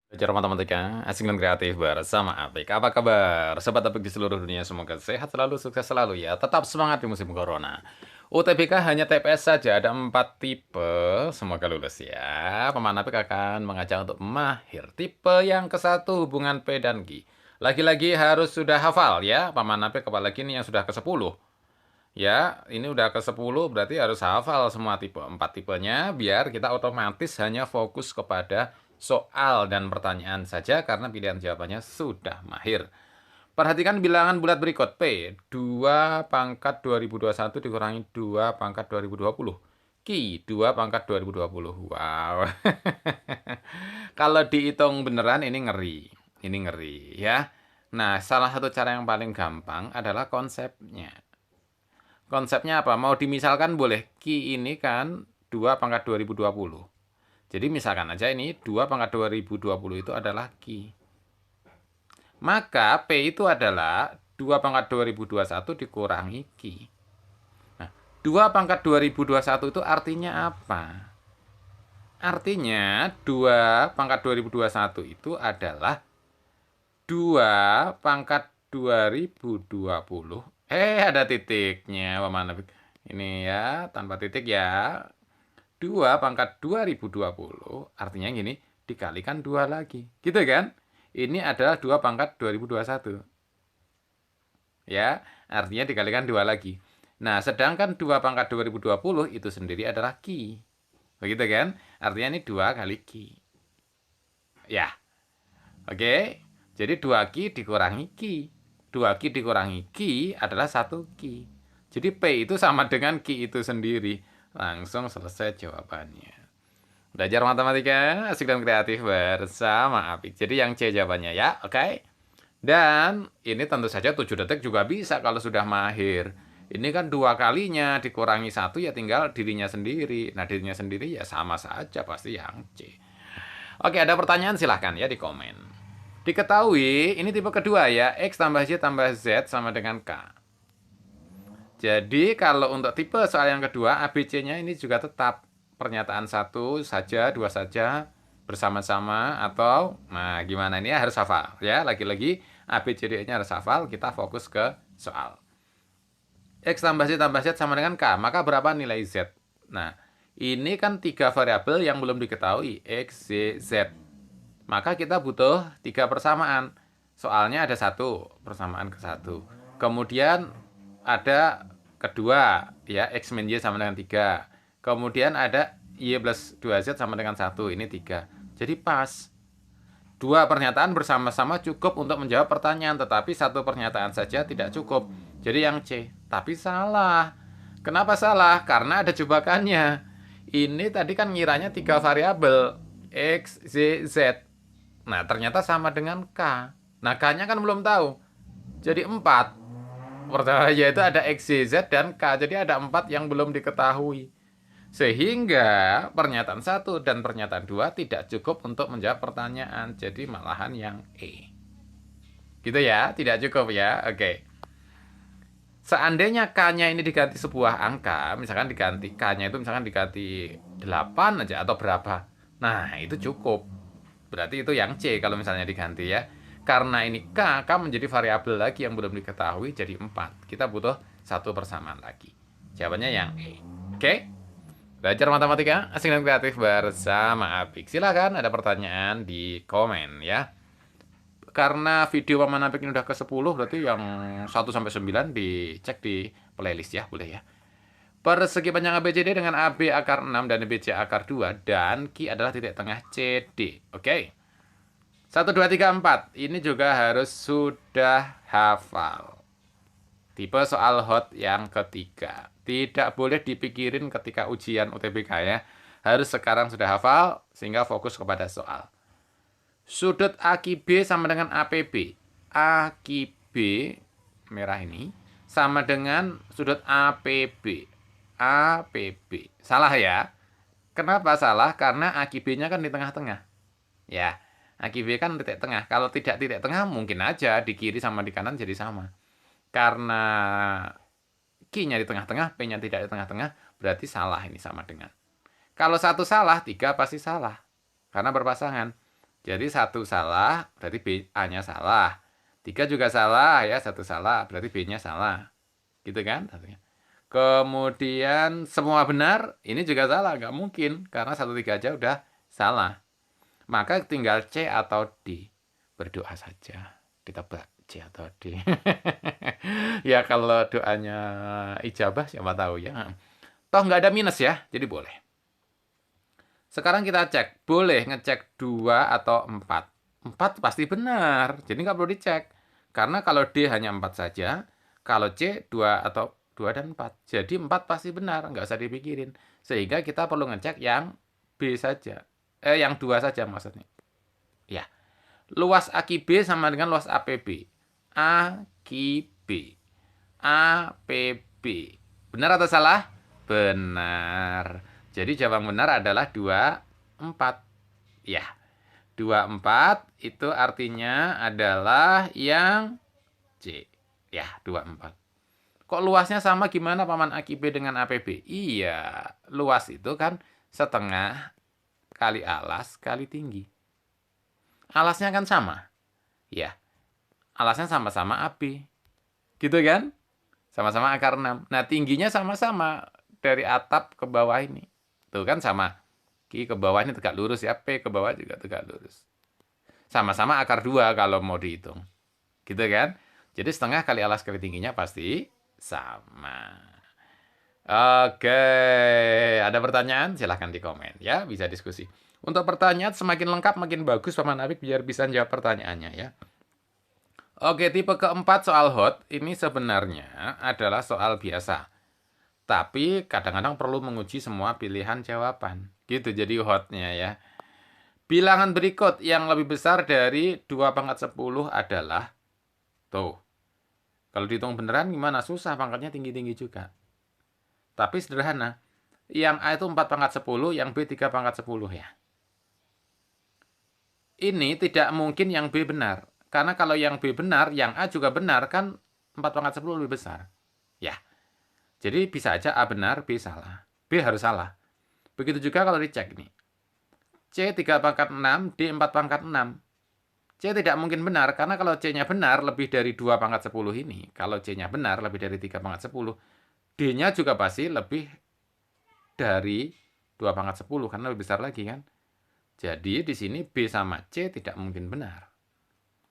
Belajar matematika, asik dan kreatif bersama Apik. Apa kabar? Sobat Apik di seluruh dunia, semoga sehat selalu, sukses selalu ya. Tetap semangat di musim corona. UTBK hanya TPS saja, ada 4 tipe. Semoga lulus ya. Paman Apik akan mengajak untuk mahir. Tipe yang ke-1, hubungan P dan Q. Lagi-lagi harus sudah hafal ya. Paman Apik apalagi ini yang sudah ke-10. Ya, ini udah ke-10 berarti harus hafal semua tipe. 4 tipenya biar kita otomatis hanya fokus kepada soal dan pertanyaan saja karena pilihan jawabannya sudah mahir. Perhatikan bilangan bulat berikut. P, 2 pangkat 2021 dikurangi 2 pangkat 2020. Q, 2 pangkat 2020. Wow. Kalau dihitung beneran ini ngeri. Ini ngeri ya. Nah, salah satu cara yang paling gampang adalah konsepnya. Konsepnya apa? Mau dimisalkan boleh. Q ini kan 2 pangkat 2020. Jadi misalkan aja ini 2 pangkat 2020 itu adalah Q. Maka P itu adalah 2 pangkat 2021 dikurangi Q. Nah, 2 pangkat 2021 itu artinya apa? Artinya 2 pangkat 2021 itu adalah 2 pangkat 2020. Ada titiknya, Paman. Ini ya, tanpa titik ya. 2 pangkat 2020 artinya gini, dikalikan 2 lagi. Gitu kan? Ini adalah 2 pangkat 2021. Ya, artinya dikalikan 2 lagi. Nah, sedangkan 2 pangkat 2020 itu sendiri adalah Q. Begitu kan? Artinya ini 2 kali Q. Ya, oke. Jadi 2Q dikurangi Q. 2Q dikurangi Q adalah 1 Q. Jadi P itu sama dengan Q itu sendiri. Langsung selesai jawabannya. Belajar matematika asik dan kreatif bersama Apik. Jadi yang C jawabannya ya, oke? Dan ini tentu saja 7 detik juga bisa kalau sudah mahir. Ini kan 2 kalinya dikurangi 1 ya tinggal dirinya sendiri. Nah dirinya sendiri ya sama saja pasti yang C. Oke, ada pertanyaan silahkan ya di komen. Diketahui ini tipe kedua ya, X tambah Y tambah Z sama dengan K. Jadi kalau untuk tipe soal yang kedua, ABC-nya ini juga tetap pernyataan satu saja, dua saja, bersama-sama, atau, nah gimana ini ya harus hafal. Ya, lagi-lagi ABCD-nya harus hafal, kita fokus ke soal. X tambah Z sama dengan K, maka berapa nilai Z? Nah, ini kan 3 variabel yang belum diketahui, X, Y, Z. Maka kita butuh 3 persamaan. Soalnya ada 1, persamaan ke 1. Kemudian ada kedua, ya, X min Y sama dengan 3. Kemudian ada Y plus 2Z sama dengan 1, ini 3. Jadi pas. 2 pernyataan bersama-sama cukup untuk menjawab pertanyaan, tetapi 1 pernyataan saja tidak cukup. Jadi yang C. Tapi salah. Kenapa salah? Karena ada jebakannya. Ini tadi kan ngiranya 3 variabel. X, Y, Z. Nah, ternyata sama dengan K. Nah, K-nya kan belum tahu. Jadi 4. Pertama yaitu ada X, Y, Z, dan K. Jadi ada 4 yang belum diketahui. Sehingga pernyataan 1 dan pernyataan 2 tidak cukup untuk menjawab pertanyaan. Jadi malahan yang E. Gitu ya, tidak cukup ya. Oke. Seandainya K-nya ini diganti sebuah angka, misalkan diganti K-nya itu misalkan diganti 8 aja atau berapa. Nah, itu cukup. Berarti itu yang C kalau misalnya diganti ya. Karena ini K menjadi variabel lagi yang belum diketahui jadi 4. Kita butuh 1 persamaan lagi. Jawabannya yang E. Oke? Belajar matematika asik dan kreatif bersama Apik. Silakan ada pertanyaan di komen ya. Karena video Paman Apik ini udah ke-10 berarti yang 1 sampai 9 dicek di playlist ya, boleh ya. Persegi panjang ABCD dengan AB akar 6 dan BC akar 2 dan Q adalah titik tengah CD. Oke. 1 2 3 4. Ini juga harus sudah hafal. Tipe soal hot yang ketiga. Tidak boleh dipikirin ketika ujian UTBK ya. Harus sekarang sudah hafal sehingga fokus kepada soal. Sudut AQB sama dengan APB. AQB merah ini sama dengan sudut APB. APB. Salah ya. Kenapa salah? Karena AQB-nya kan di tengah-tengah. Ya, AQB kan titik tengah. Kalau tidak titik tengah mungkin aja di kiri sama di kanan jadi sama. Karena Q-nya di tengah-tengah, P-nya tidak di tengah-tengah, berarti salah ini sama dengan. Kalau satu salah, 3 pasti salah. Karena berpasangan. Jadi 1 salah, berarti A-nya salah. 3 juga salah ya, 1 salah, berarti B-nya salah. Gitu kan? Kemudian semua benar, ini juga salah, nggak mungkin. Karena 1, 3 aja udah salah. Maka tinggal C atau D. Berdoa saja. Ditebak C atau D. Ya kalau doanya ijabah siapa tahu ya. Toh nggak ada minus ya, jadi boleh. Sekarang kita cek, boleh ngecek 2 atau 4. 4 pasti benar, jadi nggak perlu dicek. Karena kalau D hanya 4 saja, kalau C 2 atau 2 dan 4. Jadi 4 pasti benar, nggak usah dipikirin. Sehingga kita perlu ngecek yang B saja. Yang 2 saja maksudnya. Ya, luas AQB sama dengan luas APB. AQB. APB. Benar atau salah? Benar. Jadi jawaban benar adalah 24. Ya, 24 itu artinya adalah yang C. Ya, 24. Kok luasnya sama gimana Paman AQB dengan APB? Iya, luas itu kan setengah kali alas kali tinggi. Alasnya kan sama. Ya, alasnya sama-sama AB. Gitu kan? Sama-sama akar 6. Nah, tingginya sama-sama dari atap ke bawah ini. Tuh kan sama. Q ke bawah ini tegak lurus ya. P ke bawah juga tegak lurus. Sama-sama akar 2 kalau mau dihitung. Gitu kan? Jadi setengah kali alas kali tingginya pasti sama. Oke. Ada pertanyaan? Silahkan di komen ya. Bisa diskusi. Untuk pertanyaan semakin lengkap makin bagus Paman Apik biar bisa jawab pertanyaannya ya. Oke, tipe keempat soal hot ini sebenarnya adalah soal biasa. Tapi kadang-kadang perlu menguji semua pilihan jawaban. Gitu jadi hotnya ya. Bilangan berikut yang lebih besar dari 2 pangkat 10 adalah tuh. Kalau dihitung beneran gimana? Susah, pangkatnya tinggi-tinggi juga. Tapi sederhana. Yang A itu 4 pangkat 10, yang B 3 pangkat 10 ya. Ini tidak mungkin yang B benar. Karena kalau yang B benar, yang A juga benar, kan 4 pangkat 10 lebih besar. Ya, jadi bisa aja A benar, B salah. B harus salah. Begitu juga kalau dicek nih. C 3 pangkat 6, D 4 pangkat 6. C tidak mungkin benar, karena kalau C-nya benar lebih dari 2 pangkat 10 ini. Kalau C-nya benar lebih dari 3 pangkat 10, D-nya juga pasti lebih dari 2 pangkat 10, karena lebih besar lagi kan. Jadi di sini B sama C tidak mungkin benar.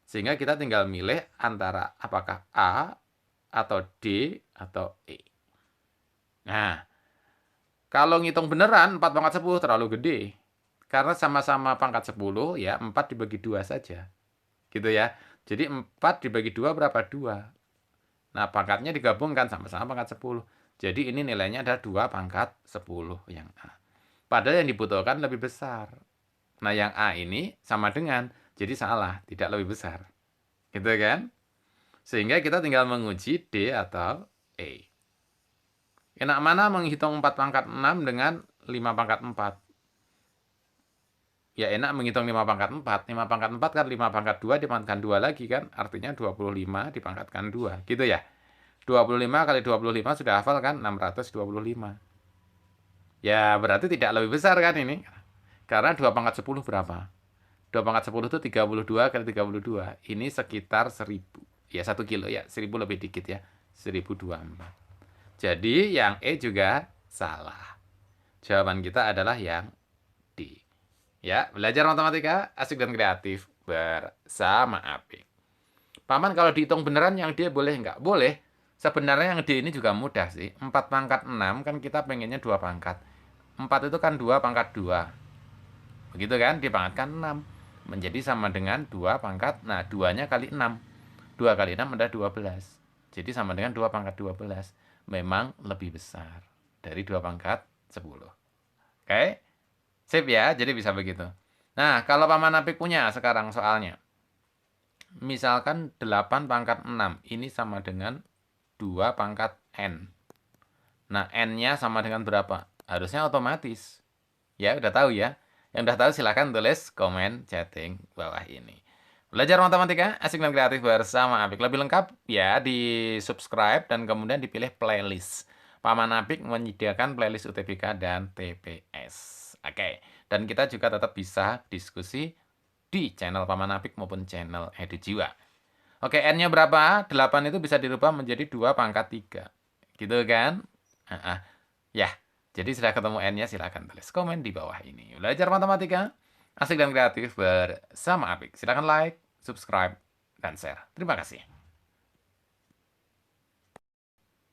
Sehingga kita tinggal milih antara apakah A atau D atau E. Nah, kalau ngitung beneran 4 pangkat 10 terlalu gede. Karena sama-sama pangkat 10 ya 4 dibagi 2 saja. Gitu ya. Jadi 4 dibagi 2 berapa? 2. Nah, pangkatnya digabungkan sama-sama pangkat 10. Jadi ini nilainya adalah 2 pangkat 10 yang A. Padahal yang dibutuhkan lebih besar. Nah, yang A ini sama dengan, jadi salah, tidak lebih besar. Gitu kan? Sehingga kita tinggal menguji D atau E. Enak mana menghitung 4 pangkat 6 dengan 5 pangkat 4? Ya enak menghitung 5 pangkat 4. 5 pangkat 4 kan 5 pangkat 2 dipangkatkan 2 lagi kan? Artinya 25 dipangkatkan 2. Gitu ya? 25 kali 25 sudah hafal kan? 625. Ya berarti tidak lebih besar kan ini? Karena 2 pangkat 10 berapa? 2 pangkat 10 itu 32 kali 32. Ini sekitar 1000. Ya 1 kilo ya. 1000 lebih dikit ya. 1024. Jadi yang E juga salah. Jawaban kita adalah yang D. Ya, belajar matematika asik dan kreatif bersama Apik. Paman kalau dihitung beneran yang D boleh nggak? Boleh. Sebenarnya yang D ini juga mudah sih. 4 pangkat 6 kan kita pengennya 2 pangkat. 4 itu kan 2 pangkat 2. Begitu kan? Dipangkatkan 6. Menjadi sama dengan 2 pangkat. Nah, 2-nya kali 6. 2 kali 6 adalah 12. Jadi sama dengan 2 pangkat 12. Memang lebih besar dari 2 pangkat 10. Oke? Sip ya, jadi bisa begitu. Nah, kalau Paman Apik punya sekarang soalnya. Misalkan 8 pangkat 6. Ini sama dengan 2 pangkat N. Nah, N-nya sama dengan berapa? Harusnya otomatis. Ya, udah tahu ya. Yang udah tahu silahkan tulis komen chatting bawah ini. Belajar matematika asik dan kreatif bersama Apik. Lebih lengkap ya di subscribe dan kemudian dipilih playlist. Paman Apik menyediakan playlist UTBK dan TPS. Oke. Dan kita juga tetap bisa diskusi di channel Paman Apik maupun channel Edu Jiwa. Oke, N-nya berapa? 8 itu bisa dirubah menjadi 2 pangkat 3. Gitu kan? Ya, jadi sudah ketemu N-nya, silakan tulis komen di bawah ini. Belajar matematika, asik dan kreatif bersama Apik. Silakan like, subscribe, dan share. Terima kasih.